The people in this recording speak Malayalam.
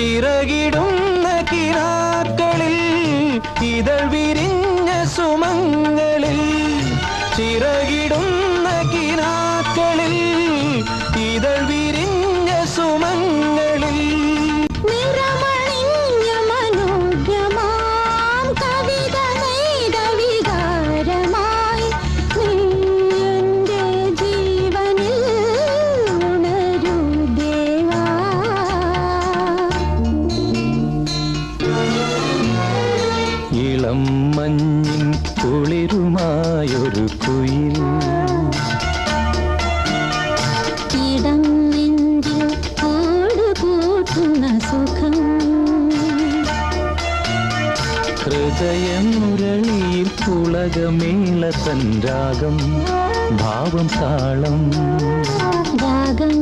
ചിറകിടുന്ന കിനാക്കളിൽ ഇതൾ വിരിഞ്ഞ സുമങ്ങളിൽ ചിറകിടുന്ന കിനാക്കളിൽ ഇതൾ വിരിഞ്ഞ സുമങ്ങളിൽ നിറമണിഞ്ഞ മനോജ്ഞമാം കവിത നെയ്ത വികാരമായി നീ എൻ്റെ ജീവനിൽ ഉണരൂ ദേവാ. ഇളം മഞ്ഞിൻ കുളിരുമായൊരു കുയിൽ ഇടം നെഞ്ചിൽ ഓടുകൂട്ടുന്ന സുഖം ഹൃദയമുരളിയിൽ പുളകമേള തൻ രാഗം ഭാവം താളം രാഗം